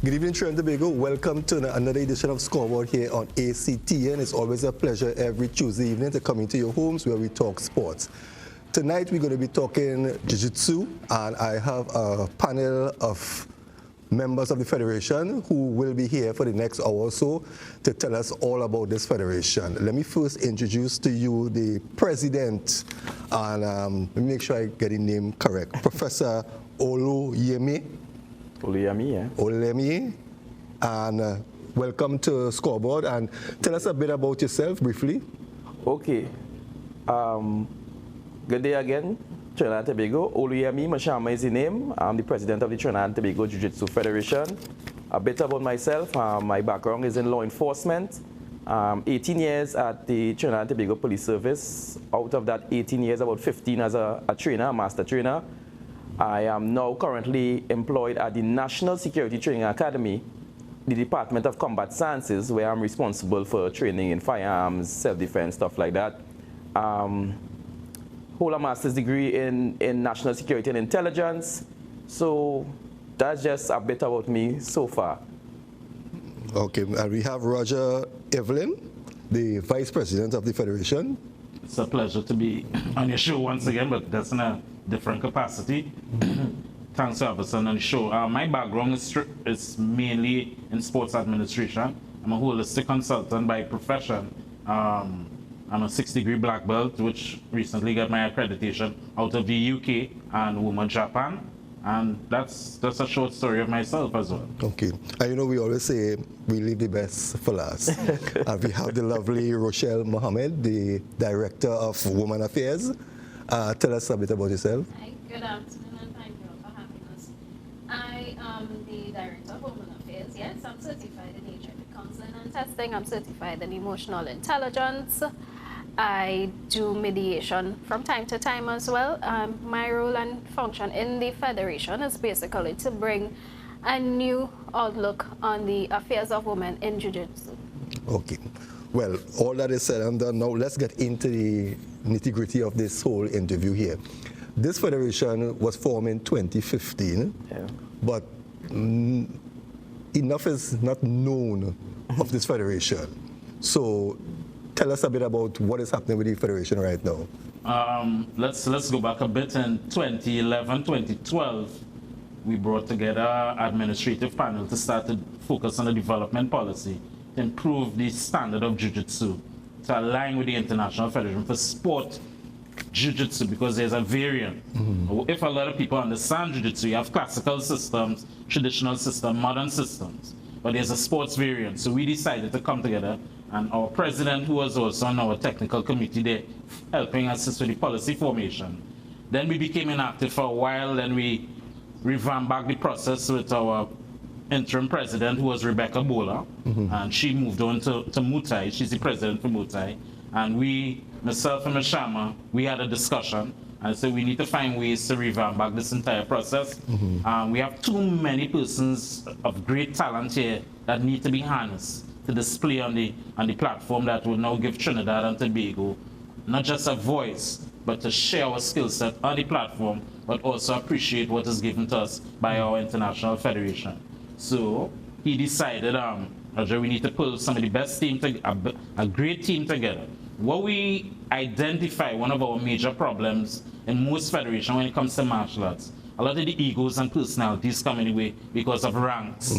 Good evening, Trinidad and Tobago. Welcome to another edition of Scoreboard here on ACTN. It's always a pleasure every Tuesday evening to come into your homes where we talk sports. Tonight we're going to be talking Jiu-Jitsu, and I have a panel of members of the Federation who will be here for the next hour or so to tell us all about this Federation. Let me first introduce to you the President, and let me make sure I get the name correct, Professor Oluyemi. Oluyemi, and welcome to Scoreboard, and tell us a bit about yourself briefly. Okay. Good day again, Trinidad and Tobago. Oluyemi Mashama is the name. I'm the president of the Trinidad and Tobago Jiu-Jitsu Federation. A bit about myself. My background is in law enforcement. 18 years at the Trinidad and Tobago Police Service. Out of that 18 years, about 15 as a trainer, a master trainer. I am now currently employed at the National Security Training Academy, the Department of Combat Sciences, where I'm responsible for training in firearms, self-defense, stuff like that. Hold a master's degree in national security and intelligence. So that's just a bit about me so far. Okay, and we have Roger Evelyn, the Vice President of the Federation. It's a pleasure to be on your show once again, but that's in a different capacity. Thanks for having us on the show. My background is mainly in sports administration. I'm a holistic consultant by profession. I'm a 6th-degree black belt, which recently got my accreditation out of the UK and Women Japan. And that's a short story of myself as well. Okay. And you know, we always say we leave the best for last. And we have the lovely Rochelle Mohammed, the Director of Women Affairs. Tell us a bit about yourself. Hi, good afternoon, and thank you for having us. I am the Director of Women Affairs. Yes, I'm certified in HIV counseling and testing. I'm certified in emotional intelligence. I do mediation from time to time as well. My role and function in the Federation is basically to bring a new outlook on the affairs of women in Jiu-Jitsu. Okay. Well, all that is said and done. Now let's get into the nitty-gritty of this whole interview here. This federation was formed in 2015, but enough is not known of this federation. So tell us a bit about what is happening with the federation right now. Let's go back a bit. In 2011, 2012, we brought together an administrative panel to start to focus on the development policy to improve the standard of Jiu-Jitsu, to align with the International Federation for Sport Jiu-Jitsu, because there's a variant. If a lot of people understand Jiu-Jitsu, you have classical systems, traditional systems, modern systems, but there's a sports variant. So we decided to come together, and our president, who was also on our technical committee there, helping us with the policy formation. Then we became inactive for a while, then we revamped back the process with our interim president, who was Rebecca Bola, and she moved on to Mutai. She's the president for Mutai. And we, myself and Mashama, we had a discussion, and so we need to find ways to revamp back this entire process. We have too many persons of great talent here that need to be harnessed to display on the platform that will now give Trinidad and Tobago not just a voice, but to share our skill set on the platform, but also appreciate what is given to us by our international federation. So he decided, Roger, we need to pull some of the best team, a great team together. What we identify, one of our major problems in most federations when it comes to martial arts, a lot of the egos and personalities come in the way because of ranks.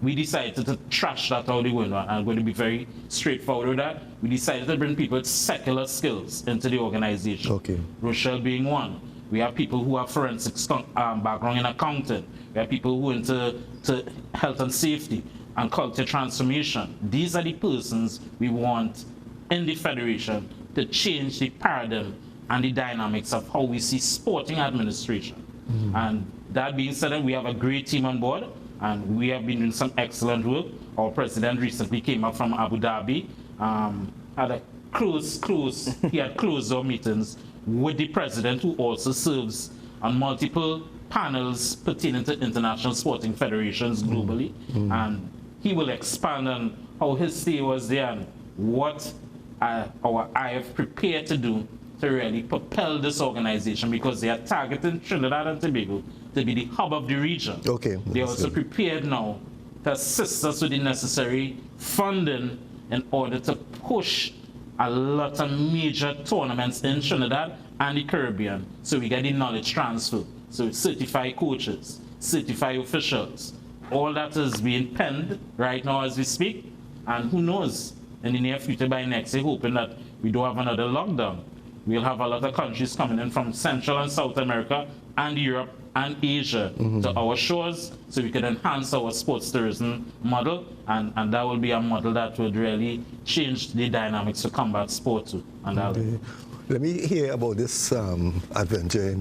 We decided to trash that out the window. I'm going to be very straightforward with that. We decided to bring people with secular skills into the organization. Okay. Rochelle being one. We have people who have forensics background in accounting. We have people who are into health and safety and culture transformation. These are the persons we want in the federation to change the paradigm and the dynamics of how we see sporting administration. And that being said, we have a great team on board, and we have been doing some excellent work. Our president recently came up from Abu Dhabi, had a he had closed-door meetings with the president, who also serves on multiple panels pertaining to international sporting federations globally. And he will expand on how his stay was there and what our IF prepared to do to really propel this organization, because they are targeting Trinidad and Tobago to be the hub of the region. Okay. They are also prepared now to assist us with the necessary funding in order to push a lot of major tournaments in Trinidad and the Caribbean, so we get the knowledge transfer. So certify coaches, certify officials. All that is being penned right now as we speak, and who knows, in the near future by next year, hoping that we don't have another lockdown. We'll have a lot of countries coming in from Central and South America and Europe and Asia to our shores, so we can enhance our sports tourism model, and that will be a model that would really change the dynamics to combat sport too. And let me hear about this adventure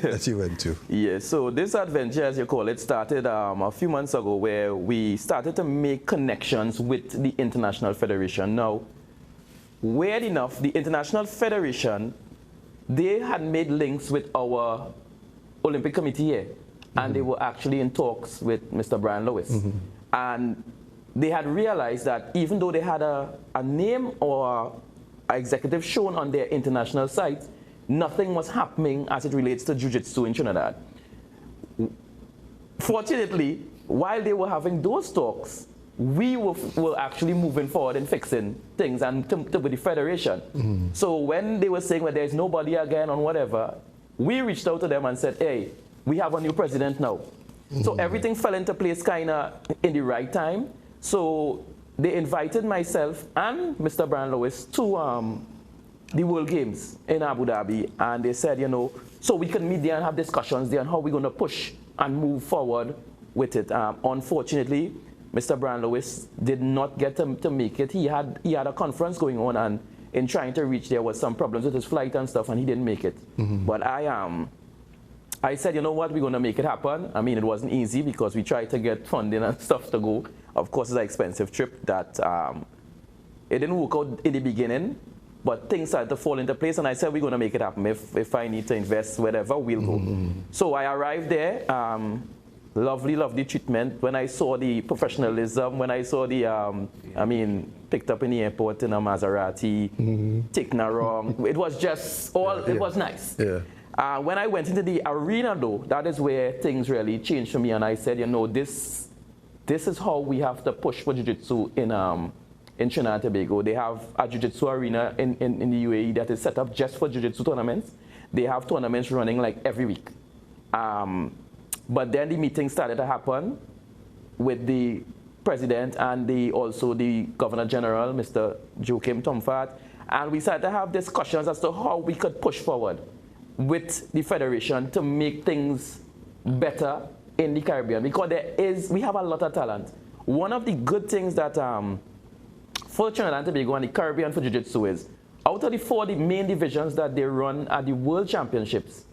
that you went to. Yeah, so this adventure, as you call it, started a few months ago, where we started to make connections with the International Federation. Now, weird enough, the International Federation, they had made links with our Olympic Committee here, and they were actually in talks with Mr. Brian Lewis. And they had realized that even though they had a name or an executive shown on their international site, nothing was happening as it relates to Jiu-Jitsu in Trinidad. Fortunately, while they were having those talks, we were actually moving forward and fixing things and with the federation. So when they were saying that there's nobody again on whatever, we reached out to them and said, hey, we have a new president now. So everything fell into place kind of in the right time. So they invited myself and Mr. Brian Lewis to the World Games in Abu Dhabi. And they said, you know, so we can meet there and have discussions there on how we're going to push and move forward with it. Unfortunately, Mr. Brian Lewis did not get to make it. He had a conference going on, and in trying to reach there was some problems with his flight and stuff, and he didn't make it. But I said, you know what, we're going to make it happen. I mean, it wasn't easy because we tried to get funding and stuff to go. Of course, it's an expensive trip that it didn't work out in the beginning, but things started to fall into place, and I said, we're going to make it happen. If I need to invest, whatever, we'll go. So I arrived there. Lovely, lovely treatment. When I saw the professionalism, when I saw the, I mean, picked up in the airport in a Maserati, taken around, it was just all, it was nice. When I went into the arena though, that is where things really changed for me, and I said, you know, this is how we have to push for Jiu-Jitsu in Trinidad and Tobago. They have a Jiu-Jitsu arena in the UAE that is set up just for Jiu-Jitsu tournaments. They have tournaments running like every week. But then the meeting started to happen with the president and also the Governor General, Mr. Joachim Tomfat, and we started to have discussions as to how we could push forward with the federation to make things better in the Caribbean, because we have a lot of talent. One of the good things that for Trinidad and Tobago and the Caribbean for Jiu-Jitsu is, out of the main divisions that they run at the World Championships,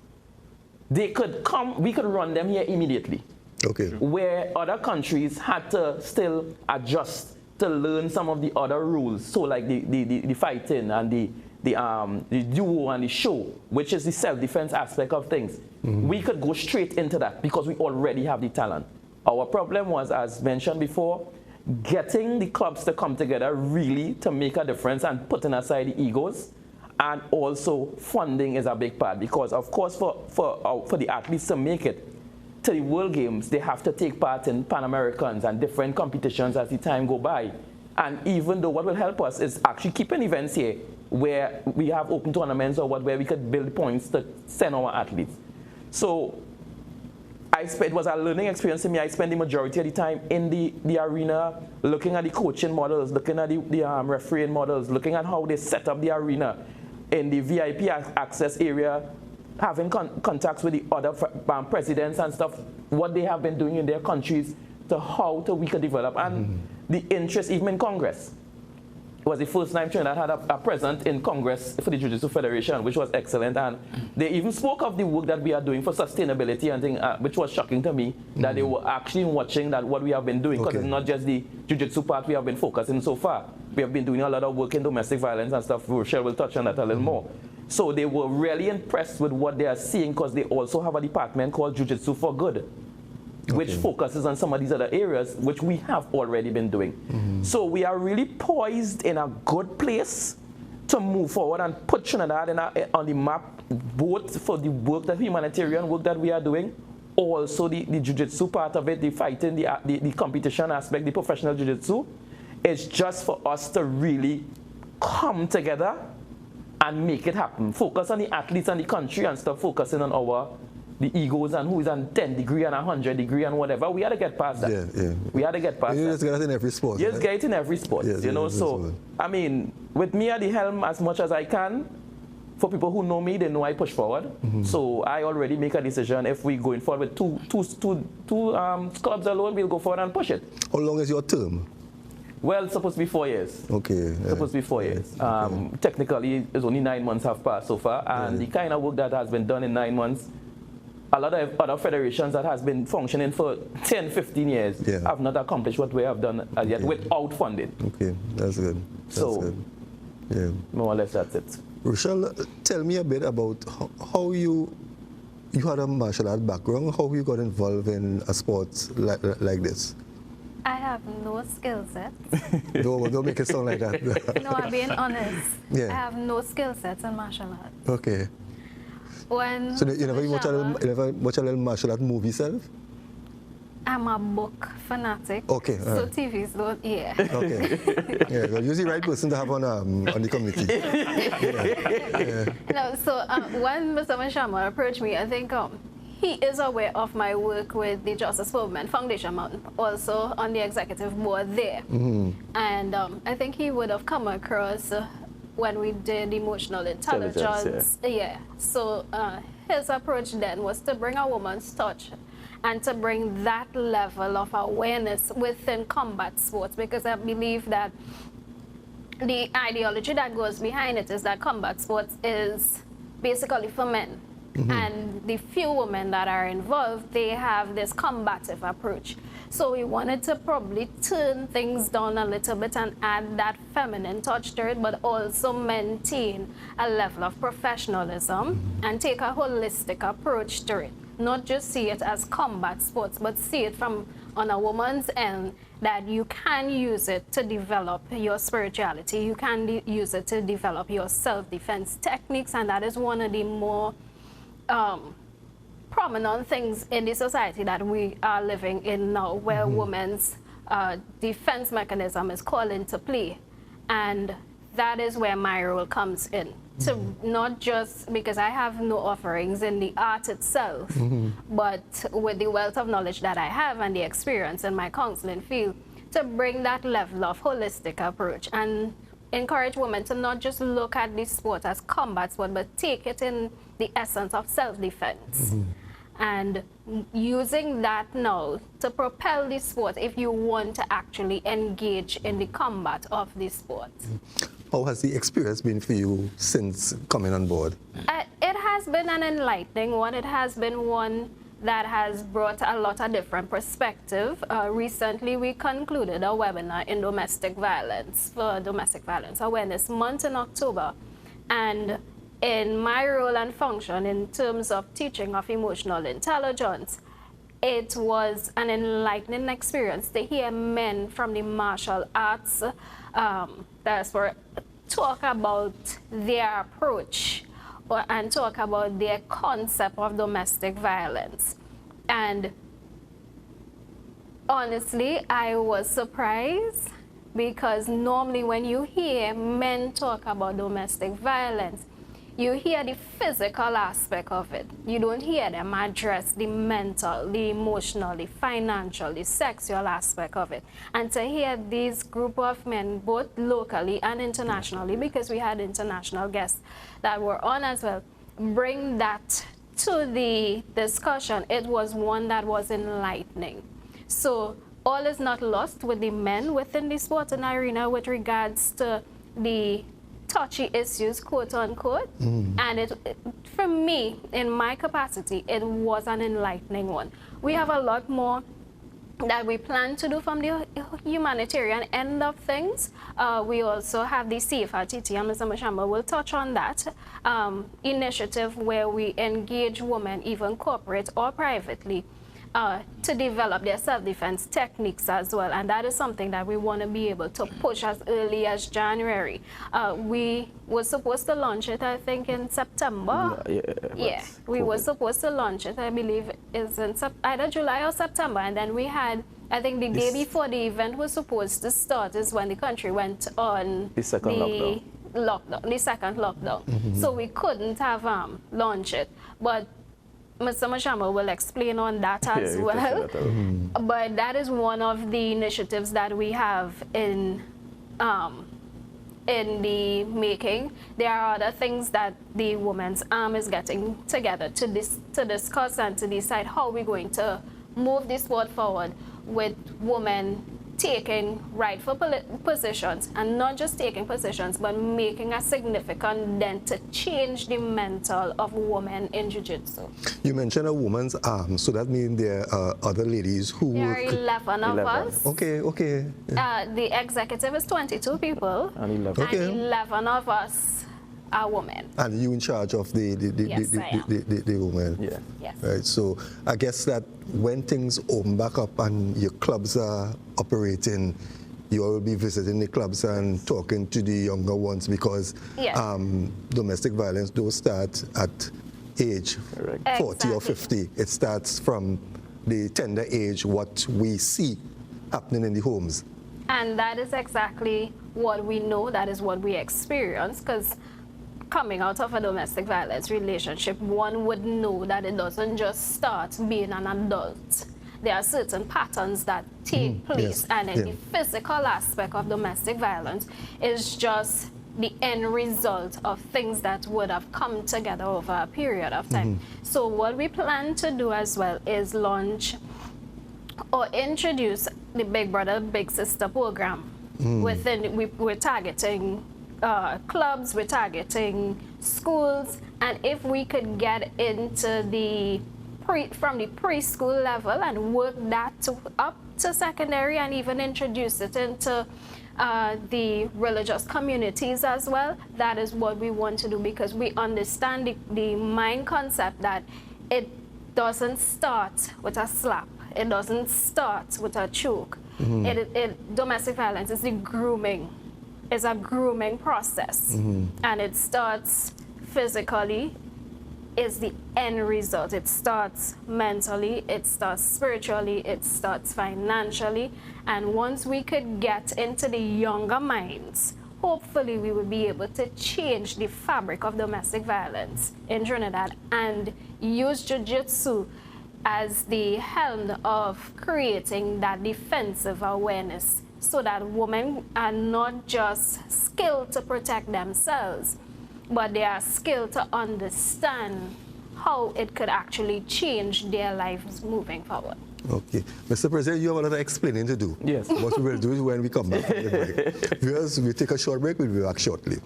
they could come, we could run them here immediately. Okay. Where other countries had to still adjust to learn some of the other rules. So like the fighting and the duo and the show, which is the self-defense aspect of things. We could go straight into that because we already have the talent. Our problem was, as mentioned before, getting the clubs to come together really to make a difference and putting aside the egos. And also funding is a big part, because of course for the athletes to make it to the World Games, they have to take part in Pan Americans and different competitions as the time go by. And even though what will help us is actually keeping events here where we have open tournaments or where we could build points to send our athletes. So it was a learning experience for me. I spent the majority of the time in the arena, looking at the coaching models, looking at the refereeing models, looking at how they set up the arena in the VIP access area, having contacts with the other presidents and stuff, what they have been doing in their countries, to how we could develop, and the interest even in Congress. It was the first time Trinidad had a presence in Congress for the Jiu-Jitsu Federation, which was excellent, and they even spoke of the work that we are doing for sustainability and things, which was shocking to me, that they were actually watching that what we have been doing, because it's not just the Jiu-Jitsu part we have been focusing so far. We have been doing a lot of work in domestic violence and stuff. Rochelle will touch on that a little more. So they were really impressed with what they are seeing, because they also have a department called Jiu-Jitsu for Good, which focuses on some of these other areas, which we have already been doing. So we are really poised in a good place to move forward and put Trinidad on the map, both for the work, the humanitarian work that we are doing, also the jiu-jitsu part of it, the fighting, the competition aspect, the professional jiu-jitsu, is just for us to really come together and make it happen. Focus on the athletes and the country and stop focusing on the egos and who is on 10 degree and 100 degree and whatever. We had to get past that. Yeah. We had to get past that. You just get it in every sport. You just get it in every sport, Yes, you know. So, I mean, with me at the helm as much as I can, for people who know me, they know I push forward. So I already make a decision. If we going forward with two clubs alone, we'll go forward and push it. How long is your term? Well, it's supposed to be 4 years. Okay. Supposed to be 4 years. Technically, it's only 9 months have passed so far, and the kind of work that has been done in 9 months, a lot of other federations that has been functioning for 10, 15 years have not accomplished what we have done as yet without funding. Okay, that's good. That's good. Yeah. More or less that's it. Rochelle, tell me a bit about how you had a martial art background, how you got involved in a sport like this. I have no skill set. Don't make it sound like that. No, I'm being honest. Yeah. I have no skill sets in martial arts. Okay. When So you never watch a little martial art movie self? I'm a book fanatic. Okay. So TVs don't, yeah. Okay. Yeah, well, you're the right person to have on the committee. No, so when Mr. Mashama approached me, I think he is aware of my work with the Justice for Women Foundation, also on the executive board there. And I think he would have come across when we did emotional intelligence. Yeah. So his approach then was to bring a woman's touch and to bring that level of awareness within combat sports, because I believe that the ideology that goes behind it is that combat sports is basically for men. And the few women that are involved, they have this combative approach. So we wanted to probably turn things down a little bit and add that feminine touch to it, but also maintain a level of professionalism and take a holistic approach to it. Not just see it as combat sports, but see it from on a woman's end, that you can use it to develop your spirituality. You can use it to develop your self-defense techniques, and that is one of the more prominent things in the society that we are living in now, where women's defense mechanism is called into play. And that is where my role comes in. To not just, because I have no offerings in the art itself, but with the wealth of knowledge that I have and the experience in my counseling field, to bring that level of holistic approach and encourage women to not just look at this sport as combat sport, but take it in the essence of self-defense. And using that now to propel this sport if you want to actually engage in the combat of this sport. How has the experience been for you since coming on board? It has been an enlightening one. It has been one that has brought a lot of different perspective. Recently, we concluded a webinar in domestic violence for Domestic Violence Awareness Month in October. And in my role and function in terms of teaching of emotional intelligence, it was an enlightening experience to hear men from the martial arts talk about their approach and talk about their concept of domestic violence. And honestly, I was surprised, because normally when you hear men talk about domestic violence, you hear the physical aspect of it. You don't hear them address the mental, the emotional, the financial, the sexual aspect of it. And to hear these group of men, both locally and internationally, because we had international guests that were on as well, bring that to the discussion, it was one that was enlightening. So all is not lost with the men within the sporting arena with regards to the touchy issues, quote unquote. And for me, in my capacity, it was an enlightening one. We have a lot more that we plan to do from the humanitarian end of things. We also have the CFRTT, and Mr. Mashamba will touch on that, initiative where we engage women, even corporate or privately, to develop their self-defense techniques as well. And that is something that we want to be able to push as early as January. We were supposed to launch it, I think, in September. Yeah, we were supposed to launch it, I believe, is in either July or September. And then we had, I think the day before the event was supposed to start is when the country went on the second lockdown. So we couldn't have launched it. But Mr. Mashama will explain on that as well. But that is one of the initiatives that we have in the making. There are other things that the Women's Arm is getting together to discuss and to decide how we're going to move this sport forward with women taking rightful positions, and not just taking positions, but making a significant dent to change the mental of women in Jiu-Jitsu. You mentioned a woman's arm, so that means there are other ladies who... There are 11 of us. Okay. The executive is 22 people, and 11 of us are women. And you in charge of the women? Yeah. Yes. Right, so I guess that when things open back up and your clubs are operating, you will be visiting the clubs and talking to the younger ones, because domestic violence don't start at age 40 or 50. It starts from the tender age, what we see happening in the homes. And that is exactly what we know, that is what we experience, because coming out of a domestic violence relationship, one would know that it doesn't just start being an adult. There are certain patterns that take place, and the physical aspect of domestic violence is just the end result of things that would have come together over a period of time. So what we plan to do as well is launch or introduce the Big Brother, Big Sister program. We're targeting clubs, we're targeting schools, and if we could get into from the preschool level and work that up to secondary, and even introduce it into the religious communities as well, that is what we want to do, because we understand the mind concept that it doesn't start with a slap, it doesn't start with a choke. Domestic violence is the grooming. It's a grooming process, and it starts physically, is the end result. It starts mentally, it starts spiritually, it starts financially, and once we could get into the younger minds, hopefully we will be able to change the fabric of domestic violence in Trinidad and use Jiu-Jitsu as the helm of creating that defensive awareness, so that women are not just skilled to protect themselves, but they are skilled to understand how it could actually change their lives moving forward. Okay. Mr. President, you have another explaining to do. Yes. What we will do is when we come back from the break. Viewers, we'll take a short break, we'll be back shortly.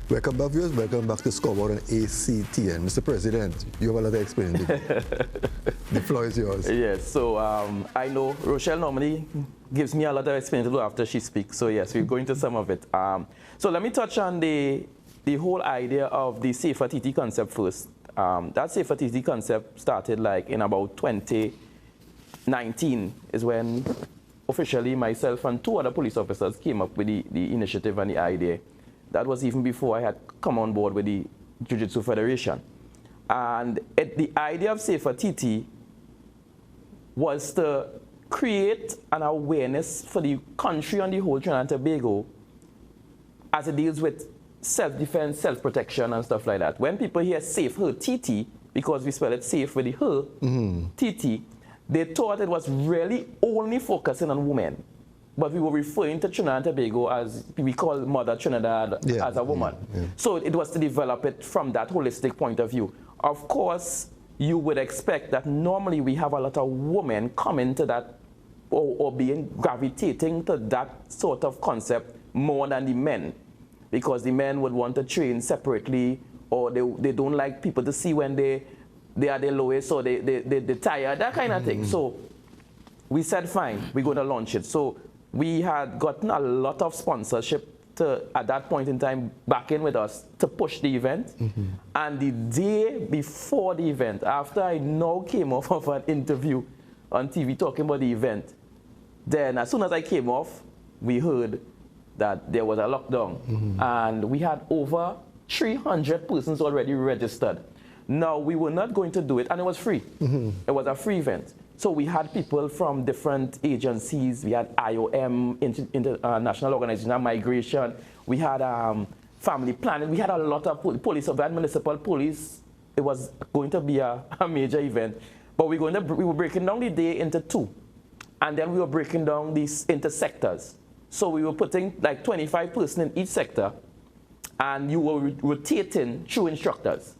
Welcome back, viewers. Welcome back to Scoreboard on ACTN. Mr. President, you have a lot of experience. The floor is yours. Yes, so I know Rochelle normally gives me a lot of experience to do after she speaks. So yes, we'll go into some of it. So let me touch on the whole idea of the Safer TT concept first. That Safer TT concept started like in about 2019 is when officially myself and 2 other police officers came up with the initiative and the idea. That was even before I had come on board with the Jiu-Jitsu Federation. And the idea of Safer TT was to create an awareness for the country on the whole, Trinidad and Tobago, as it deals with self-defense, self-protection and stuff like that. When people hear safe her TT, because we spell it safe with the her, TT, they thought it was really only focusing on women. But we were referring to Trinidad and Tobago as, we call Mother Trinidad as a woman. So it was to develop it from that holistic point of view. Of course, you would expect that normally we have a lot of women coming to that, or gravitating to that sort of concept more than the men. Because the men would want to train separately, or they don't like people to see when they are their lowest, or they're tired, that kind of thing. So we said, fine, we're going to launch it. So we had gotten a lot of sponsorship to, at that point in time, back in with us to push the event. And the day before the event, after I now came off of an interview on TV talking about the event, then as soon as I came off, we heard that there was a lockdown. And we had over 300 persons already registered. Now, we were not going to do it, and it was free. It was a free event. So we had people from different agencies. We had IOM, International Organization of Migration. We had family planning. We had a lot of police, of that municipal police. It was going to be a major event. But we were breaking down the day into two. And then we were breaking down these into sectors. So we were putting like 25 persons in each sector, and you were rotating through instructors.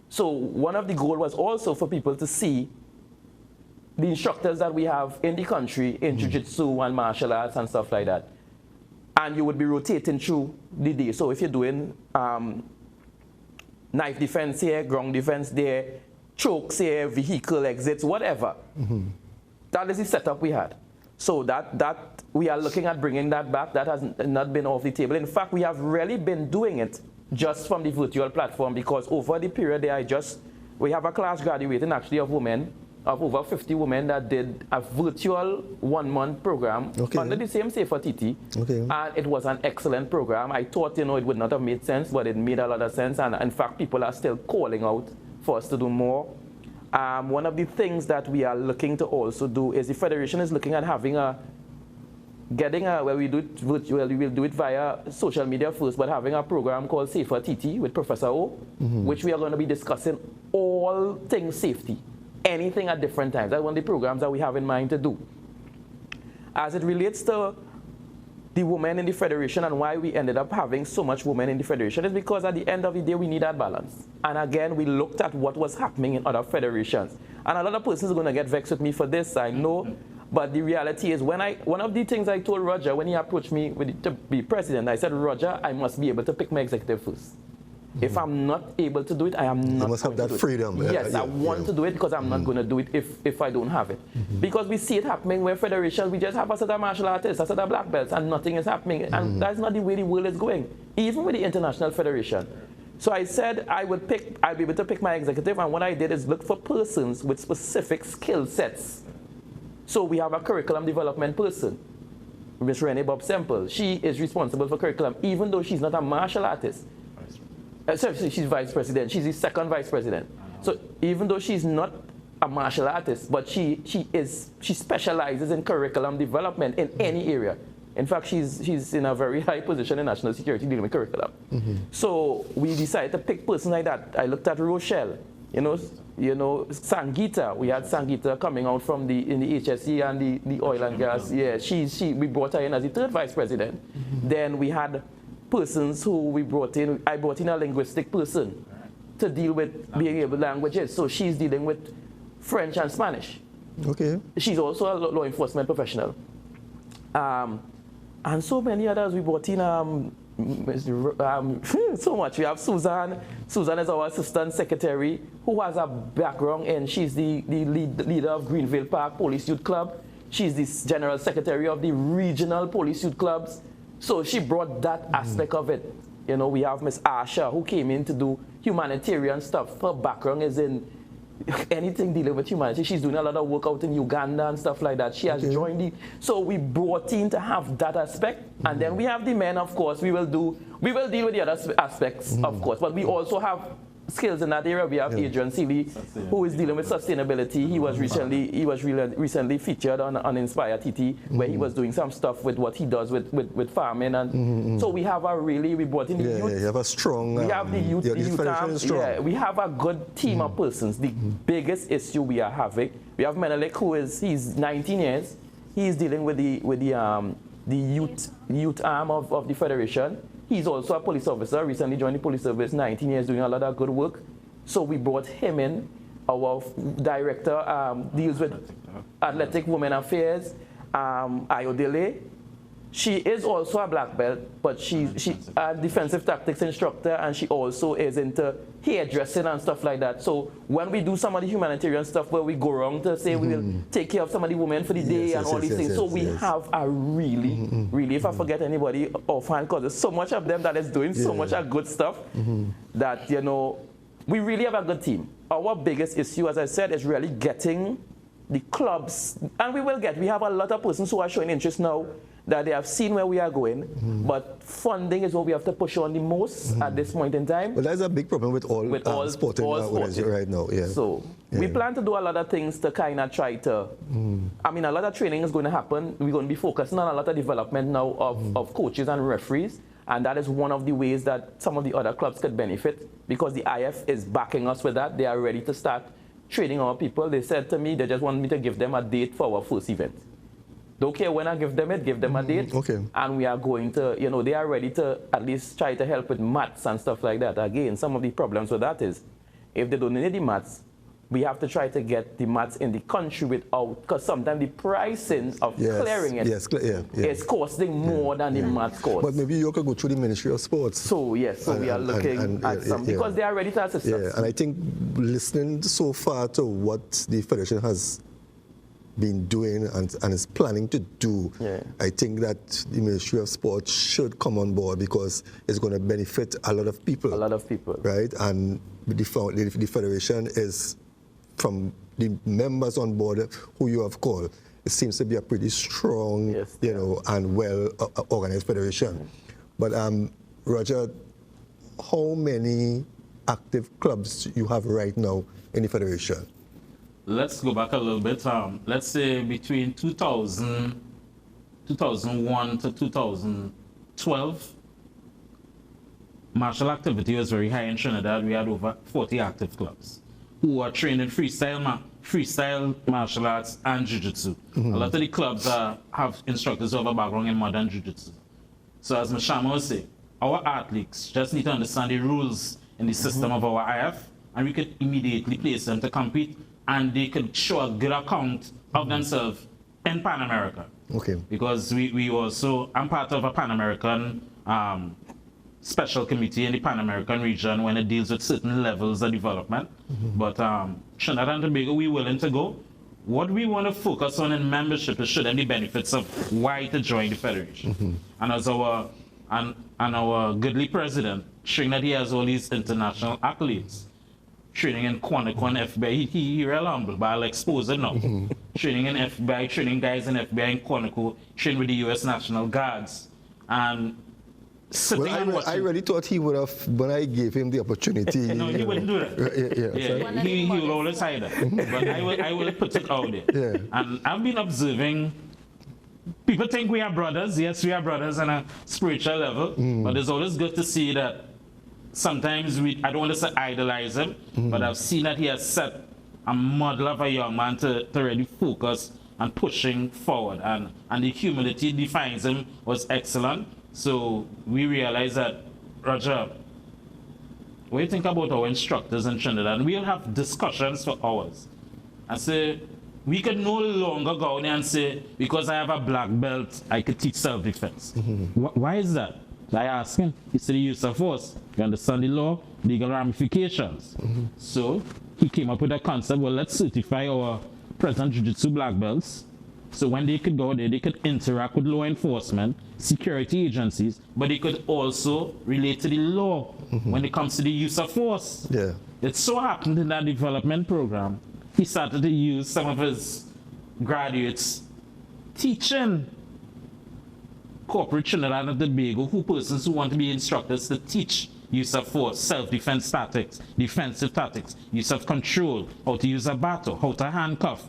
So one of the goals was also for people to see the instructors that we have in the country in Jiu-Jitsu and martial arts and stuff like that. And you would be rotating through the day. So if you're doing knife defense here, ground defense there, chokes here, vehicle exits, whatever. That is the setup we had. So that we are looking at bringing that back. That has not been off the table. In fact, we have really been doing it just from the virtual platform, because over the period there, we have a class graduating actually of women, of over 50 women that did a virtual 1-month program under the same SAFER TT. And it was an excellent program. I thought, it would not have made sense, but it made a lot of sense. And in fact, people are still calling out for us to do more. One of the things that we are looking to also do is the Federation is looking at having we will do it via social media first, but having a program called SAFER TT with Professor O, which we are going to be discussing all things safety. Anything at different times. That's one of the programs that we have in mind to do. As it relates to the women in the Federation and why we ended up having so much women in the Federation is because at the end of the day, we need that balance. And again, we looked at what was happening in other federations. And a lot of persons are going to get vexed with me for this, I know. But the reality is, one of the things I told Roger when he approached me to be president, I said, Roger, I must be able to pick my executive first. If I'm not able to do it, I am not. You must have that freedom. Yes, I want to do it because I'm not going to do it if I don't have it. Because we see it happening where federations, we just have a set of martial artists, a set of black belts, and nothing is happening. And that's not the way the world is going, even with the International Federation. So I said I'll be able to pick my executive, and what I did is look for persons with specific skill sets. So we have a curriculum development person, Ms. Renee Bob Semple. She is responsible for curriculum, even though she's not a martial artist. Sorry, she's vice president. She's the second vice president. So even though she's not a martial artist, but she specializes in curriculum development in any area. In fact, she's in a very high position in national security dealing with curriculum. So we decided to pick persons like that. I looked at Rochelle, Sangeeta. We had Sangeeta coming out from in the HSE and the oil and gas. Yeah, we brought her in as the third vice president. Then we had persons who we brought in. I brought in a linguistic person to deal with being able languages. So she's dealing with French and Spanish. She's also a law enforcement professional. And so many others we brought in. So much. We have Susan. Susan is our assistant secretary who has a background in, she's the leader of Greenville Park Police Youth Club. She's the general secretary of the regional police youth clubs. So she brought that aspect of it. We have Miss Asha who came in to do humanitarian stuff. Her background is in anything dealing with humanity. She's doing a lot of work out in Uganda and stuff like that. She has joined so we brought in to have that aspect. And then we have the men, of course. We will deal with the other aspects, of course. But we also have skills in that area. We have Adrian Seeley, who is dealing with sustainability. He was recently featured on Inspire TT, where he was doing some stuff with what he does with farming. And so we have we brought in the youth. You have a strong. We have the youth arm. We have a good team of persons. The biggest issue we are having, we have Menelik, he's 19 years. He's dealing with the youth arm of the Federation. He's also a police officer, recently joined the police service, 19 years, doing a lot of good work. So we brought him in. Our director deals with athletic women affairs, Ayodele. She is also a black belt, but she's a defensive tactics instructor, and she also is into hairdressing and stuff like that. So when we do some of the humanitarian stuff where we go around to say we will take care of some of the women for the day and all these things, so we have a really, if I forget anybody offhand, because there's so much of them that is doing so much good stuff that, you know, we really have a good team. Our biggest issue, as I said, is really getting the clubs, and we have a lot of persons who are showing interest now that they have seen where we are going, but funding is what we have to push on the most at this point in time. Well, that's a big problem with all sporting organizations right now. Yeah. So we plan to do a lot of things to kind of try to, I mean, a lot of training is going to happen. We're going to be focusing on a lot of development now of coaches and referees, and that is one of the ways that some of the other clubs could benefit, because the IF is backing us with that. They are ready to start training our people. They said to me they just want me to give them a date for our first event. Don't care when I give them it, give them a date. Okay. And we are going to, you know, they are ready to at least try to help with mats and stuff like that. Again, some of the problems with that is, if they don't need the mats, we have to try to get the mats in the country without, because sometimes the pricing of clearing it is costing more than the mats cost. But maybe you could go through the Ministry of Sports. So, yes, so we are looking at some, because they are ready to assist us. And I think listening so far to what the Federation has been doing and is planning to do, I think that the Ministry of Sport should come on board, because it's going to benefit a lot of people. A lot of people. Right? And the Federation is, from the members on board who you have called, it seems to be a pretty strong, you know, and well organized federation. But Roger, how many active clubs you have right now in the federation? Let's go back a little bit. Let's say between 2001 to 2012, martial activity was very high in Trinidad. We had over 40 active clubs who are trained in freestyle martial arts and Jujitsu. A lot of the clubs have instructors who have a background in modern Jujitsu. So as Mashama was saying, our athletes just need to understand the rules in the system of our IF, and we could immediately place them to compete, and they could show a good account of themselves in Pan America. Okay. Because we also, I'm part of a Pan American special committee in the Pan American region when it deals with certain levels of development. But Trinidad and Tobago, we're willing to go. What we want to focus on in membership is showing the benefits of why to join the federation. And as our goodly president, showing that he has all these international accolades. Training in Quantico and FBI, he real humble, but I'll expose it now. Training in FBI, training guys in FBI in Quantico, training with the U.S. National Guards. And sitting I really thought he would have, when I gave him the opportunity. No, he wouldn't do that. He will always hide that. But I will put it out there. And I've been observing, people think we are brothers. Yes, we are brothers on a spiritual level. But it's always good to see that sometimes I don't want to say idolize him, but I've seen that he has set a model of a young man to really focus and pushing forward. And the humility defines him was excellent. So we realize that, Roger, what do you think about our instructors in Trinidad? And we'll have discussions for hours. And say, we can no longer go out there and say, because I have a black belt, I could teach self-defense. Why is that? I ask him, it's the use of force. You understand the law, legal ramifications. So he came up with a concept, well, let's certify our present Jiu-Jitsu black belts. So when they could go there, they could interact with law enforcement, security agencies, but they could also relate to the law when it comes to the use of force. It so happened in that development program, he started to use some of his graduates teaching corporate Trinidad and Tobago, persons who want to be instructors, to teach use of force, self-defense tactics, defensive tactics, use of control, how to use a battle, how to handcuff.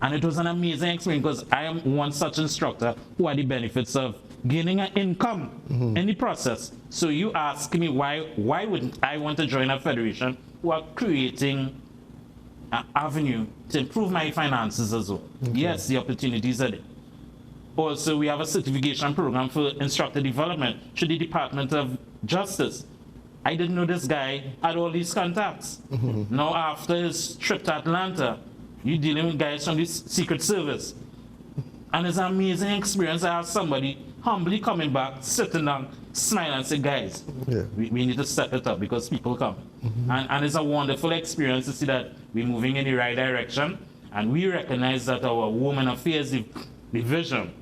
And it was an amazing experience, because I am one such instructor who had the benefits of gaining an income in the process. So you ask me why wouldn't I want to join a federation who are creating an avenue to improve my finances as well? Yes, the opportunities are there. Also, we have a certification program for instructor development through the Department of Justice. I didn't know this guy had all these contacts. Now, after his trip to Atlanta, you're dealing with guys from the Secret Service. And it's an amazing experience to have somebody humbly coming back, sitting down, smiling and say, guys, we need to step it up because people come. And it's a wonderful experience to see that we're moving in the right direction. And we recognize that our Women Affairs division,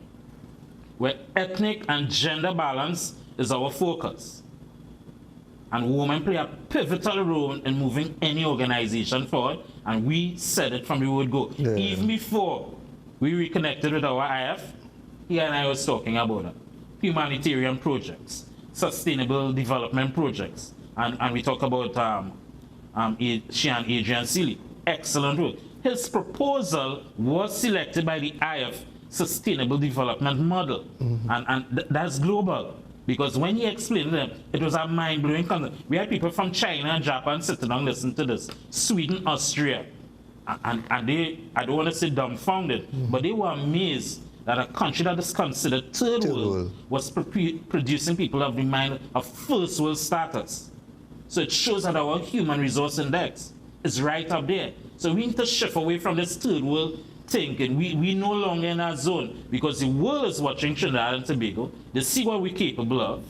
where ethnic and gender balance is our focus. And women play a pivotal role in moving any organization forward. And we said it from the word go. Even before we reconnected with our IF, he and I was talking about it. Humanitarian projects, sustainable development projects. And we talk about she and Adrian Seeley. Excellent work. His proposal was selected by the IF Sustainable Development Model. And that's global. Because when he explained to them, it was a mind-blowing concept. We had people from China and Japan sitting down listening to this. Sweden, Austria. And they, I don't want to say dumbfounded, but they were amazed that a country that is considered third world was producing people of the mind of first world status. So it shows that our human resource index is right up there. So we need to shift away from this third world thinking. We no longer in our zone because the world is watching Trinidad and Tobago. They see what we're capable of.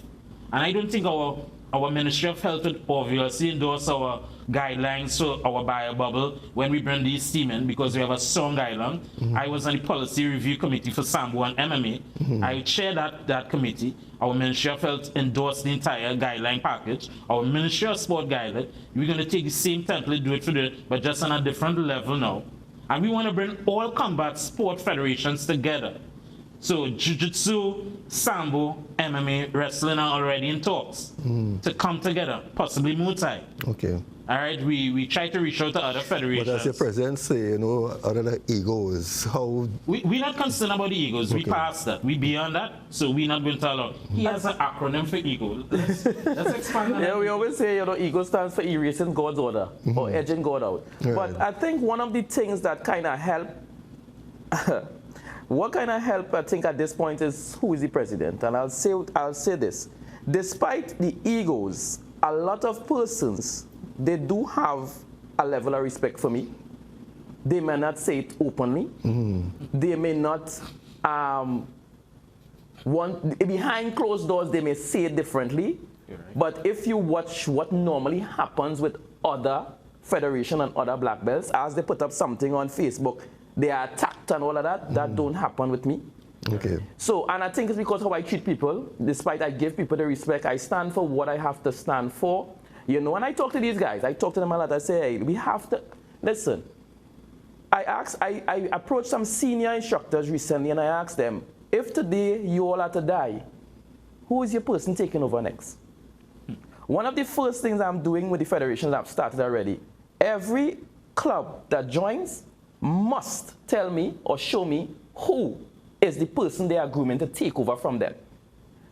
And I don't think our Ministry of Health would obviously endorse our guidelines for our bio bubble when we bring these team in because we have a strong guideline. I was on the policy review committee for Sambo and MMA. I chaired that committee. Our Ministry of Health endorsed the entire guideline package. Our Ministry of Sport guideline, we're going to take the same template, do it for but just on a different level now. And we want to bring all combat sport federations together. So Jiu-Jitsu, Sambo, MMA, wrestling are already in talks to come together, possibly Muay Thai. Okay. All right, we try to reach out to other federations. But as your president say, you know, other than egos, how... We're not concerned about the egos. We passed that. We beyond that, so we're not going to allow. He has an acronym for ego. Let's expand on that. Yeah, we always say, you know, ego stands for erasing God's order or edging God out. But I think one of the things that kind of help, what kind of help I think at this point is who is the president? And I'll say this. Despite the egos, a lot of persons, they do have a level of respect for me. They may not say it openly. They may not behind closed doors, they may say it differently. Right. But if you watch what normally happens with other federation and other black belts, as they put up something on Facebook, they are attacked and all of that. That don't happen with me. Okay. So, and I think it's because how I treat people, despite I give people the respect, I stand for what I have to stand for. You know, when I talk to these guys, I talk to them a lot, I say, hey, we have to, listen, I approached some senior instructors recently and I asked them, if today you all are to die, who is your person taking over next? One of the first things I'm doing with the federation that I've started already, every club that joins must tell me or show me who is the person they are grooming to take over from them.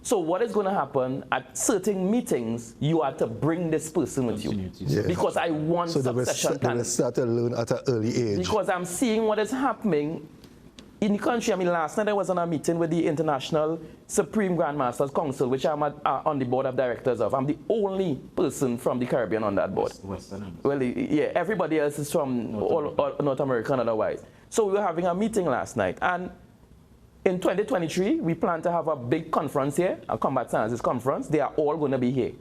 So what is going to happen at certain meetings, you are to bring this person with you. Yeah. Because I want succession planning. They will start to learn at an early age. Because I'm seeing what is happening in the country. I mean, last night I was on a meeting with the International Supreme Grandmasters Council, which I'm on the board of directors of. I'm the only person from the Caribbean on that board. Well, yeah, everybody else is from all North America and otherwise. So we were having a meeting last night. And in 2023, we plan to have a big conference here, a combat sciences conference. They are all going to be here.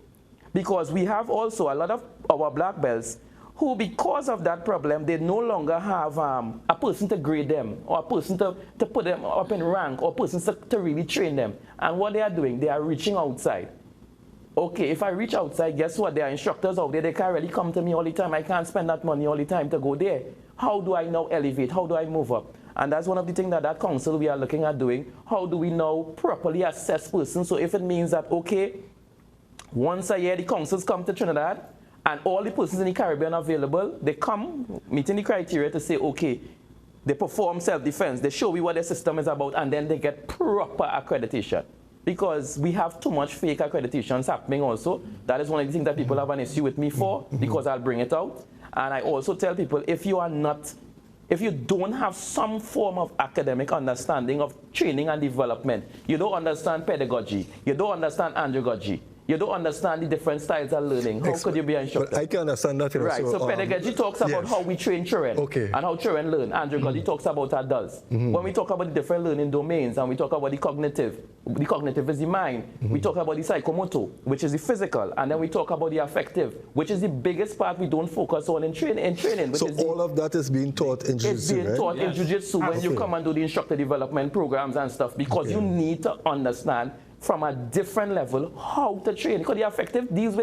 Because we have also a lot of our black belts who, because of that problem, they no longer have a person to grade them or a person to put them up in rank or a person to really train them. And what they are doing, they are reaching outside. Okay, if I reach outside, guess what? There are instructors out there. They can't really come to me all the time. I can't spend that money all the time to go there. How do I now elevate? How do I move up? And that's one of the things that council we are looking at doing. How do we now properly assess persons? So if it means that, okay, once a year the councils come to Trinidad and all the persons in the Caribbean are available, they come meeting the criteria to say, okay, they perform self-defense, they show me what their system is about, and then they get proper accreditation. Because we have too much fake accreditations happening also. That is one of the things that people have an issue with me for, because I'll bring it out. And I also tell people, if you don't have some form of academic understanding of training and development, you don't understand pedagogy, you don't understand andragogy, you don't understand the different styles of learning. How could you be an instructor? But I can understand that. Right, so pedagogy talks about how we train children and how children learn. Andragogy talks about adults. When we talk about the different learning domains and we talk about the cognitive is the mind. We talk about the psychomotor, which is the physical, and then we talk about the affective, which is the biggest part we don't focus on in training. So all of that is being taught in Jiu-Jitsu, It's being taught in Jiu-Jitsu when you come and do the instructor development programs and stuff, because you need to understand from a different level how to train, because the affective deals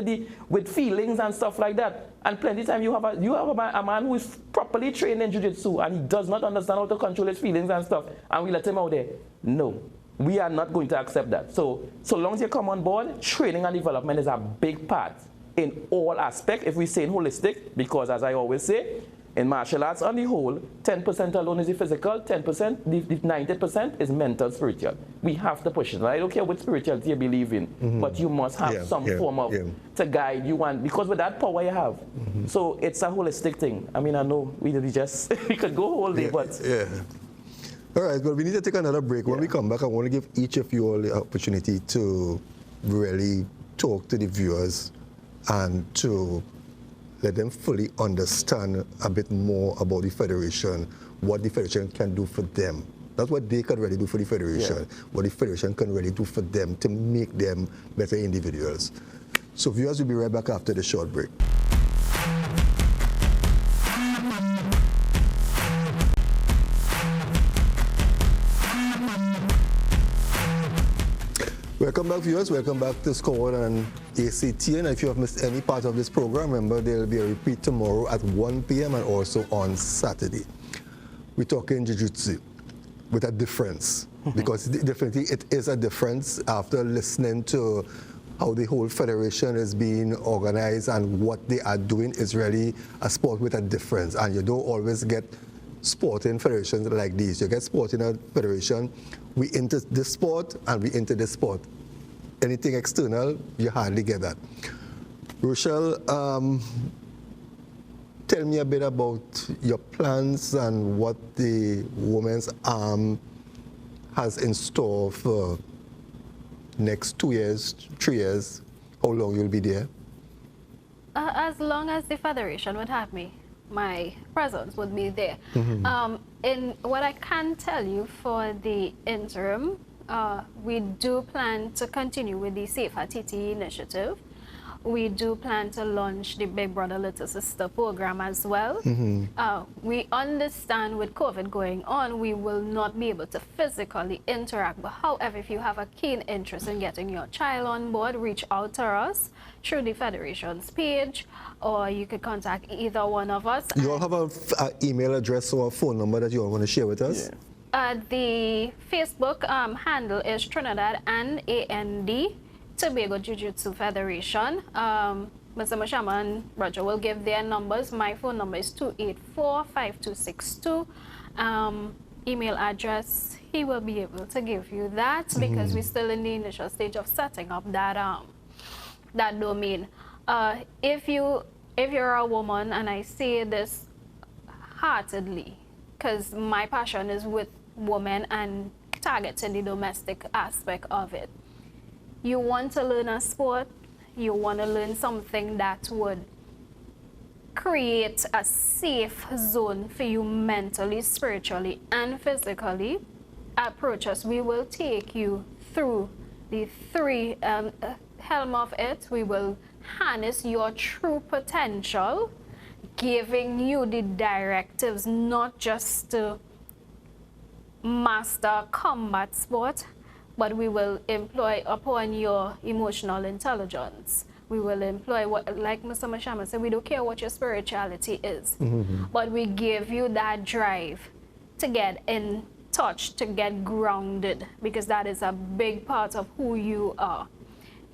with feelings and stuff like that. And plenty of time you have a man who is properly trained in Jiu-Jitsu and he does not understand how to control his feelings and stuff, and we let him out there. No, we are not going to accept that. So long as you come on board, training and development is a big part in all aspects, if we say in holistic, because as I always say, in martial arts on the whole, 10% alone is the physical, 10%, the 90% is mental, spiritual. We have to push it. I don't care what spirituality you believe in, but you must have some form of to guide you, and because with that power you have. So it's a holistic thing. I mean, I know we just we could go whole day, but all right, but we need to take another break. When we come back, I want to give each of you all the opportunity to really talk to the viewers and to let them fully understand a bit more about the Federation, what the Federation can do for them. Not what they can really do for the Federation, what the Federation can really do for them to make them better individuals. So viewers, will be right back after the short break. Welcome back, viewers. Welcome back to SCOREBOARD and ACT. And if you have missed any part of this program, remember there will be a repeat tomorrow at 1 p.m. and also on Saturday. We're talking Jiu-Jitsu with a difference, because definitely it is a difference after listening to how the whole federation is being organized, and what they are doing is really a sport with a difference. And you don't always get sporting federations like these. You get sport in a federation, we into this sport and we into this sport. Anything external, you hardly get that. Rochelle, tell me a bit about your plans and what the Women's Arm has in store for next 2 years, 3 years, how long you'll be there? As long as the Federation would have me, my presence would be there. In what I can tell you for the interim, we do plan to continue with the Safer TT initiative. We do plan to launch the Big Brother Little Sister program as well. We understand with COVID going on, we will not be able to physically interact. But however, if you have a keen interest in getting your child on board, reach out to us through the Federation's page, or you could contact either one of us. You all have an email address or a phone number that you all want to share with us? The Facebook handle is Trinidad and AND Tobago Jiu-Jitsu Federation. Mr. Mashama and Roger will give their numbers. My phone number is 284-5262. Email address, he will be able to give you that, because we're still in the initial stage of setting up that that domain. If you're a woman, and I say this heartedly, because my passion is with women and targeting the domestic aspect of it. You want to learn a sport, you want to learn something that would create a safe zone for you mentally, spiritually, and physically, approach us. We will take you through the three helm of it. We will harness your true potential, giving you the directives not just to master combat sport, but we will employ upon your emotional intelligence. We will employ, what, like Mr. Mashama said, we don't care what your spirituality is, but we give you that drive to get in touch, to get grounded, because that is a big part of who you are.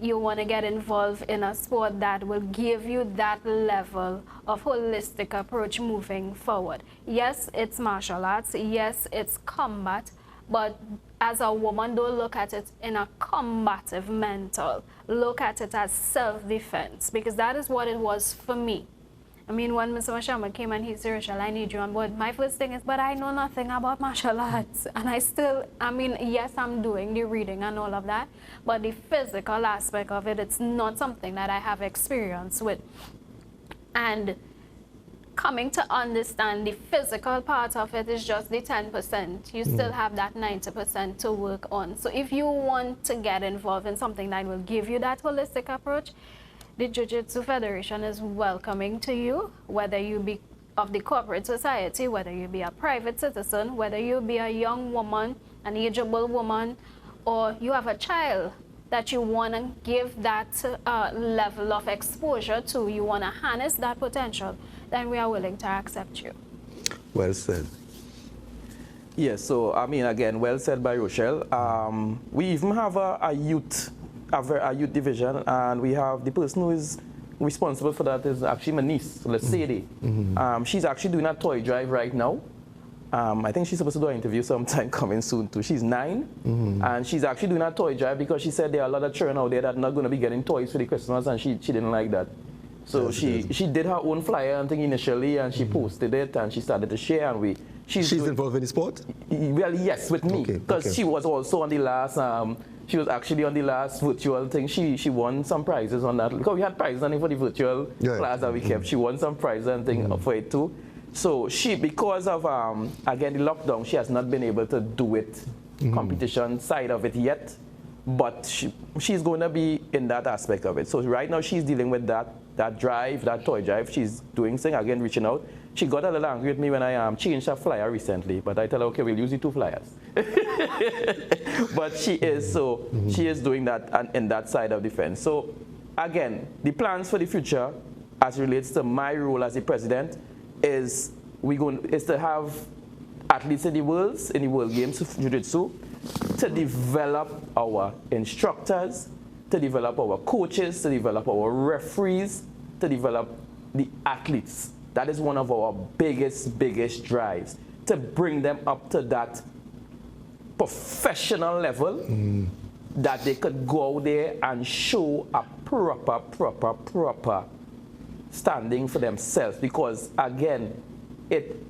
You want to get involved in a sport that will give you that level of holistic approach moving forward. Yes, it's martial arts. Yes, it's combat. But as a woman, don't look at it in a combative mental. Look at it as self-defense, because that is what it was for me. I mean, when Mr. Mashama came and he said, Rachel, I need you on board, my first thing is, but I know nothing about martial arts. And I mean, yes, I'm doing the reading and all of that, but the physical aspect of it, it's not something that I have experience with. And coming to understand the physical part of it is just the 10%. You still have that 90% to work on. So if you want to get involved in something that will give you that holistic approach, the Jiu-Jitsu Federation is welcoming to you, whether you be of the corporate society, whether you be a private citizen, whether you be a young woman, an ageable woman, or you have a child that you want to give that level of exposure to, you want to harness that potential, then we are willing to accept you. Well said. Yes, so I mean, again, well said by Rochelle. We even have a youth division, and we have the person who is responsible for that is actually my niece, Sadie. She's actually doing a toy drive right now. I think she's supposed to do an interview sometime coming soon too. She's 9, and she's actually doing a toy drive because she said there are a lot of children out there that are not going to be getting toys for the Christmas, and she didn't like that. So she did her own flyer and thing initially, and she posted it, and she started to share, and she's involved in the sport? Well, yes, with me, because she was also on the last. She was actually on the last virtual thing. She won some prizes on that. Because we had prizes only for the virtual class that we kept. She won some prizes and thing for it too. So because of, again, the lockdown, she has not been able to do it, competition side of it yet. But she's going to be in that aspect of it. So right now she's dealing with that drive, that toy drive. She's doing things, again, reaching out. She got a little angry with me when I changed her flyer recently, but I tell her, okay, we'll use the 2 flyers. But she is doing that in that side of defense. So again, the plans for the future, as relates to my role as the president, is to have athletes in the World Games of Jiu-Jitsu, to develop our instructors, to develop our coaches, to develop our referees, to develop the athletes. That is one of our biggest drives, to bring them up to that professional level that they could go out there and show a proper standing for themselves. Because again,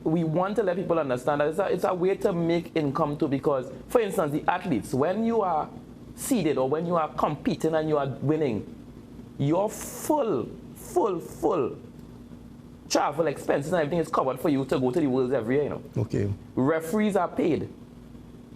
we want to let people understand that it's a way to make income too. Because, for instance, the athletes, when you are seeded or when you are competing and you are winning, your full travel expenses and everything is covered for you to go to the Worlds every year, you know. Okay. Referees are paid.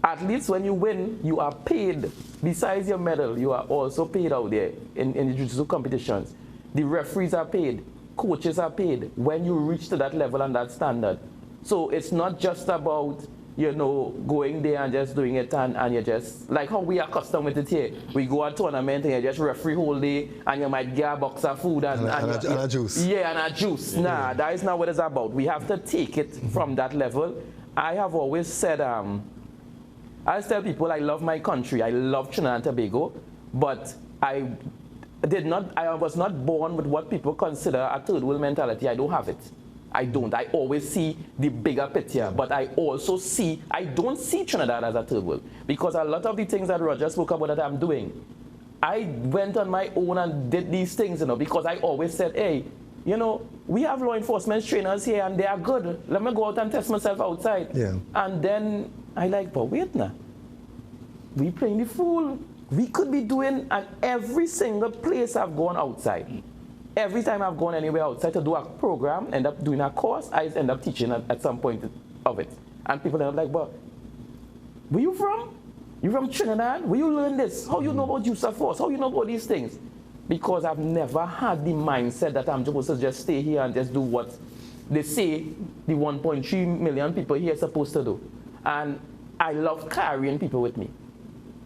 Athletes, when you win, you are paid. Besides your medal, you are also paid out there in the jiu-jitsu competitions. The referees are paid. Coaches are paid when you reach to that level and that standard. So it's not just about, you know, going there and just doing it and you just, like how we are accustomed with it here. We go to a tournament and you just referee whole day and you might get a box of food and a juice. Yeah, and a juice. Nah, that is not what it's about. We have to take it from that level. I have always said, I tell people I love my country. I love Trinidad and Tobago, but I was not born with what people consider a third world mentality. I don't have it. I don't. I always see the bigger picture, but I also I don't see Trinidad as a third world, because a lot of the things that Roger spoke about that I'm doing, I went on my own and did these things, you know, because I always said, hey, you know, we have law enforcement trainers here and they are good. Let me go out and test myself outside. Yeah. And then I like, but wait now, we playing the fool. We could be doing, and every single place I've gone outside, every time I've gone anywhere outside to do a program, end up doing a course, I end up teaching at some point of it. And people end up like, but where you from? You from Trinidad? Where you learn this? How you know about use of force? How you know about these things? Because I've never had the mindset that I'm supposed to just stay here and just do what they say the 1.3 million people here are supposed to do. And I love carrying people with me.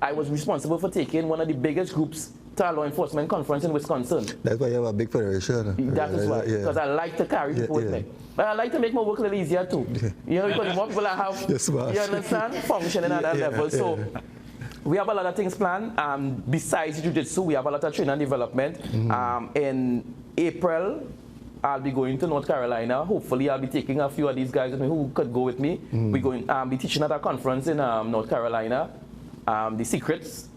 I was responsible for taking one of the biggest groups to a law enforcement conference in Wisconsin. That's why you have a big federation. That is why, because I like to carry people with me. But I like to make my work a little easier too. You know, because the more people I have, you understand, functioning at that level. So we have a lot of things planned. Besides Jiu-Jitsu, we have a lot of training and development. In April, I'll be going to North Carolina. Hopefully, I'll be taking a few of these guys with me who could go with me. We're going to be teaching at a conference in North Carolina. The secrets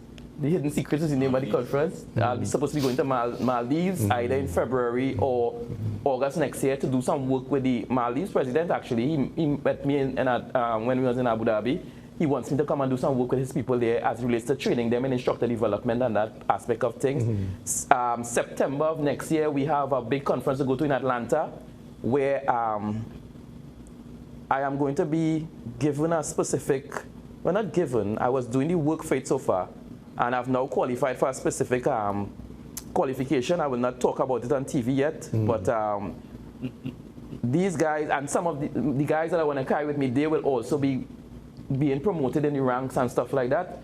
The Hidden Secrets is the name of the conference. I'll be supposed to be going to Maldives either in February or August next year to do some work with the Maldives president. Actually, he met me when we was in Abu Dhabi. He wants me to come and do some work with his people there as it relates to training them in instructor development and that aspect of things. September of next year, we have a big conference to go to in Atlanta where I am going to be given a specific, well, not given, I was doing the work for it so far, and I've now qualified for a specific qualification. I will not talk about it on TV yet, but these guys and some of the guys that I want to carry with me, they will also be being promoted in the ranks and stuff like that.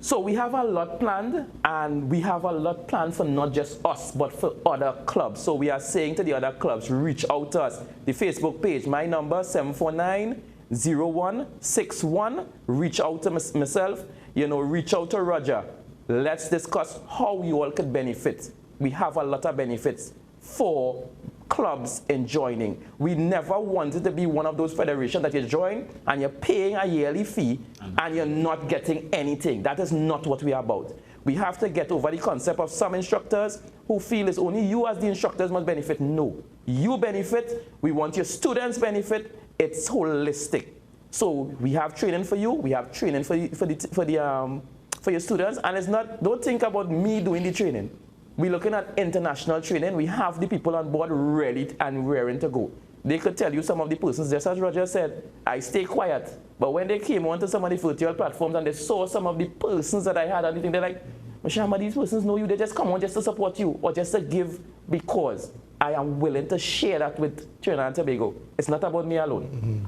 So we have a lot planned, and we have a lot planned for not just us, but for other clubs. So we are saying to the other clubs, reach out to us. The Facebook page, my number, 749-0161. Reach out to myself, reach out to Roger. Let's discuss how you all could benefit. We have a lot of benefits for clubs in joining. We never wanted to be one of those federations that you join and you're paying a yearly fee and you're not getting anything. That is not what we are about. We have to get over the concept of some instructors who feel it's only you as the instructors must benefit. No, you benefit. We want your students benefit. It's holistic. So we have training for you. We have training for your students, and it's not. Don't think about me doing the training. We're looking at international training. We have the people on board ready and raring to go. They could tell you some of the persons, just as Roger said, I stay quiet. But when they came onto some of the virtual platforms and they saw some of the persons that I had on the thing, they're like, Mashama, these persons know you. They just come on just to support you or just to give because I am willing to share that with Trinidad and Tobago. It's not about me alone.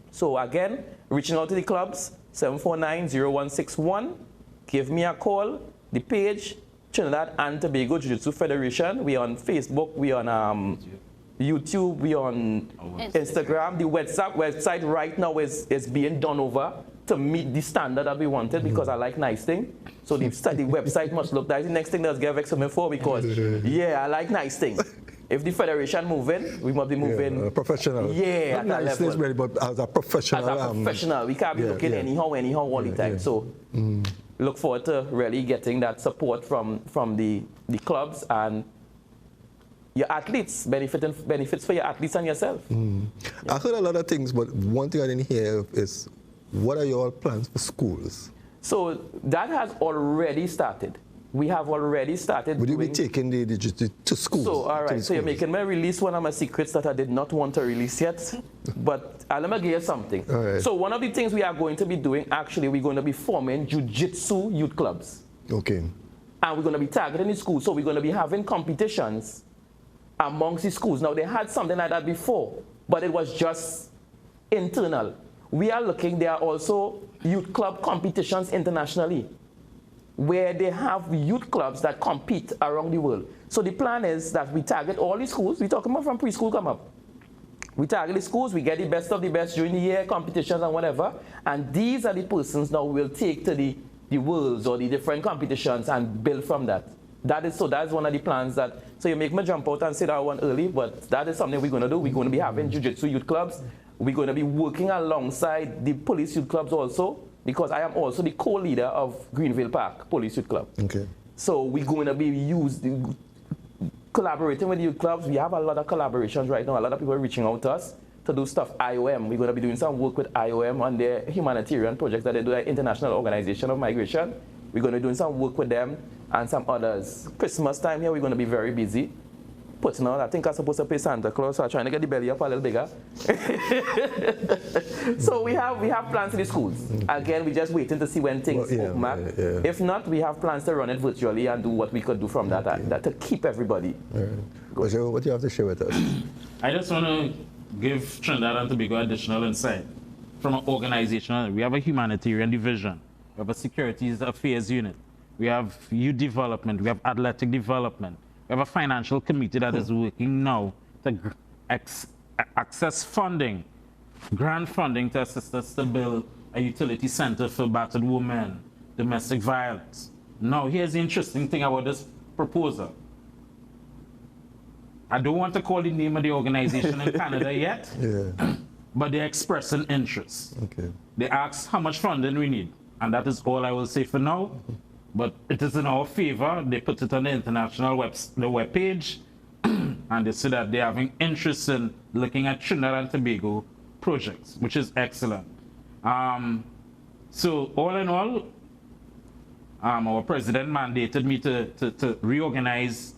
So again, reaching out to the clubs, 749-0161. Give me a call. The page, Trinidad and Tobago Jiu-Jitsu Federation. We're on Facebook, we're on YouTube, we're on Instagram. The website right now is being done over to meet the standard that we wanted because I like nice things. So the website must look nice. The next thing that's get vexed me for because, yeah, I like nice things. If the federation moving, we must be moving. Professional. Yeah, not at that nice level. Really, but as a professional. As a professional. We can't be looking anyhow all the time. So look forward to really getting that support from the clubs and your athletes, benefits for your athletes and yourself. I heard a lot of things, but one thing I didn't hear is, what are your plans for schools? So that has already started. We have already started. Would you be taking the Jiu-Jitsu to schools? So, all right, so you're making me release one of my secrets that I did not want to release yet, but let me give you something. All right. So one of the things we are going to be doing, actually, we're going to be forming Jiu-Jitsu youth clubs. Okay. And we're going to be targeting the schools, so we're going to be having competitions amongst the schools. Now, they had something like that before, but it was just internal. We are looking, there are also youth club competitions internationally, where they have youth clubs that compete around the world. So the plan is that we target all the schools. We're talking about from preschool come up. We target the schools, we get the best of the best during the year, competitions and whatever. And these are the persons now we'll take to the worlds or the different competitions and build from that. That's one of the plans that, so you make me jump out and say that one early, but that is something we're going to do. We're going to be having Jiu-Jitsu youth clubs. We're going to be working alongside the police youth clubs also, because I am also the co-leader of Greenville Park Police Youth Club. Okay. So we're going to be collaborating with youth clubs. We have a lot of collaborations right now. A lot of people are reaching out to us to do stuff. IOM, we're going to be doing some work with IOM on their humanitarian projects that they do at International Organization of Migration. We're going to be doing some work with them and some others. Christmas time here, we're going to be very busy. Putting on, I think I'm supposed to pay Santa Claus, so I'm trying to get the belly up a little bigger. So we have plans in the schools. Again, we're just waiting to see when things open up. If not, we have plans to run it virtually and do what we could do from that to keep everybody. What do you have to share with us? I just want to give Trinidad and Tobago additional insight. From an organization, we have a humanitarian division. We have a securities affairs unit. We have youth development. We have athletic development. We have a financial committee that is working now to access funding, grant funding to assist us to build a utility center for battered women, domestic violence. Now, here's the interesting thing about this proposal. I don't want to call the name of the organization in Canada yet, but they're expressing interest. Okay. They asked how much funding we need, and that is all I will say for now. but it is in our favor. They put it on the international web page, and they say that they're having interest in looking at Trinidad and Tobago projects, which is excellent. So all in all, our president mandated me to reorganize.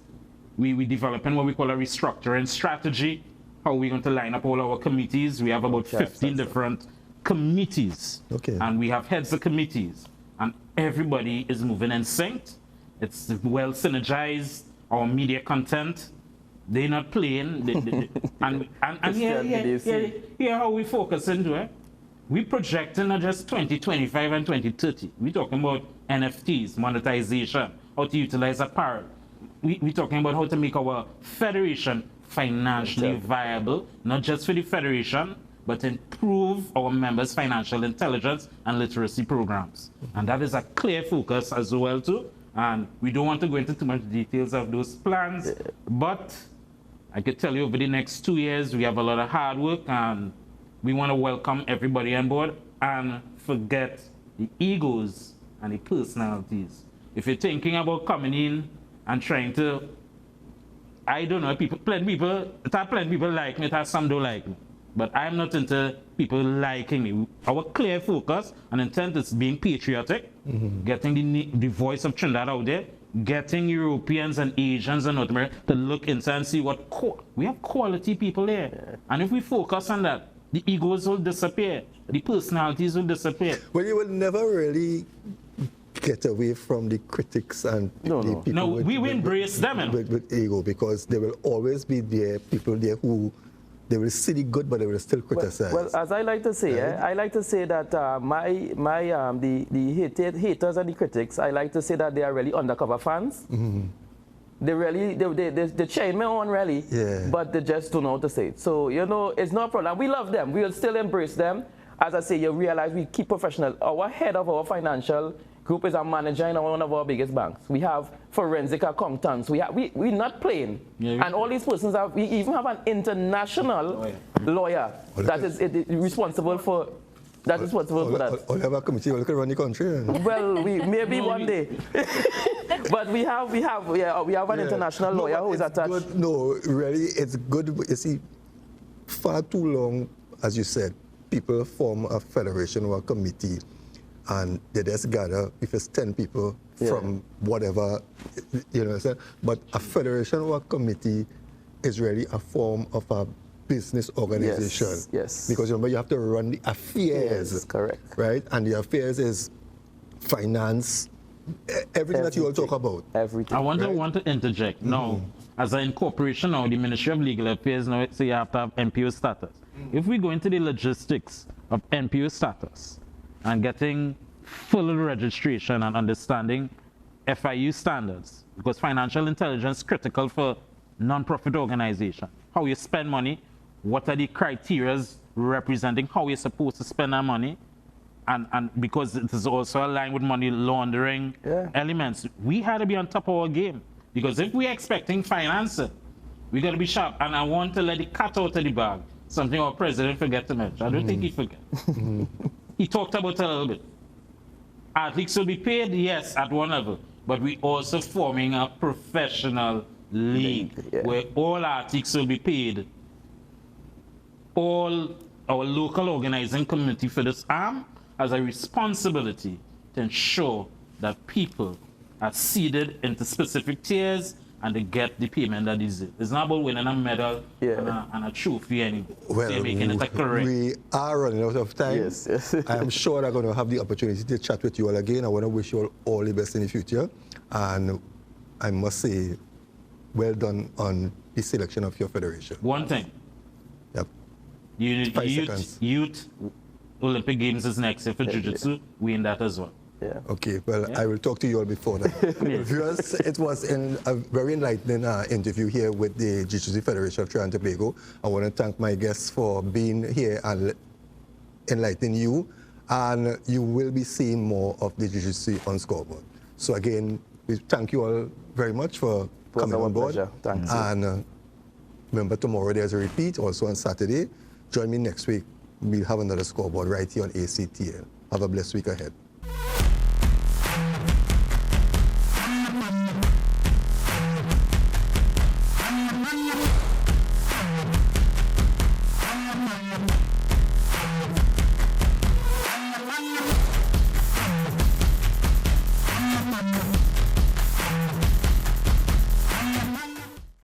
We developing what we call a restructuring strategy. How we're going to line up all our committees. We have about 15 different committees. Okay. And we have heads of committees. And everybody is moving in sync. It's well synergized. Our media content, they're not playing. And here how we focus into it. We projecting not just 2025 and 2030. We're talking about NFTs, monetization, how to utilize apparel. We're talking about how to make our federation financially viable, not just for the federation, but improve our members' financial intelligence and literacy programs. And that is a clear focus as well too. And we don't want to go into too much details of those plans, but I could tell you over the next 2 years, we have a lot of hard work, and we want to welcome everybody on board and forget the egos and the personalities. If you're thinking about coming in and trying to, I don't know, plenty people like me, some don't like me. But I'm not into people liking me. Our clear focus and intent is being patriotic, getting the voice of Trinidad out there, getting Europeans and Asians and North America to look inside and see what we have quality people there. And if we focus on that, the egos will disappear, the personalities will disappear. Well, you will never really get away from the critics and the people we will embrace them with ego, because there will always be people there who they will see the good, but they will still criticize. Well, as I like to say, I like to say that the haters and the critics, I like to say that they are really undercover fans. They really, they cheer me on really, but they just don't know how to say it. So, you know, it's no problem. We love them. We will still embrace them. As I say, you realize we keep professional. Our head of our financial group is a manager in one of our biggest banks. We have forensic accountants. We're not playing. And all these persons we even have an international lawyer that is responsible for that. All of our committee will run the country. Well, maybe one day. But we have an international lawyer who is attached. Good. No, really, it's good. You see, far too long, as you said, people form a federation or a committee, and they just gather, if it's 10 people from whatever, you know what I'm saying? But a federation or a committee is really a form of a business organization. Yes. Because remember, you have to run the affairs. Yes, correct. Right? And the affairs is finance, everything that you all talk about. Everything. I want to interject. Now, as an incorporation now, the Ministry of Legal Affairs now, so you have to have NPO status. If we go into the logistics of NPO status and getting full registration and understanding FIU standards, because financial intelligence is critical for non-profit organization. How you spend money, what are the criteria representing how you're supposed to spend our money, and because it is also aligned with money laundering elements, we had to be on top of our game. Because if we're expecting financing, we got to be sharp. And I want to let the cat out of the bag. Something our president forget to mention. I don't think he forget. He talked about it a little bit. Athletes will be paid, yes, at one level. But we also forming a professional league where all athletes will be paid. All our local organizing community for this arm has a responsibility to ensure that people are seeded into specific tiers and they get the payment that is it. It's not about winning a medal and a trophy anymore. Well, they're making it a career. We are running out of time. Yes. I am sure I'm going to have the opportunity to chat with you all again. I want to wish you all the best in the future. And I must say, well done on the selection of your federation. One thing. Yep. Youth Olympic Games is next year for Jiu-Jitsu. We in that as well. Yeah. Okay, well, I will talk to you all before that. Viewers, it was a very enlightening interview here with the Jiu-Jitsu Federation of Trinidad and Tobago. I want to thank my guests for being here and enlightening you. And you will be seeing more of the Jiu-Jitsu on Scoreboard. So again, we thank you all very much for coming on board. Thanks. And remember, tomorrow there's a repeat, also on Saturday. Join me next week. We'll have another Scoreboard right here on ACTL. Have a blessed week ahead.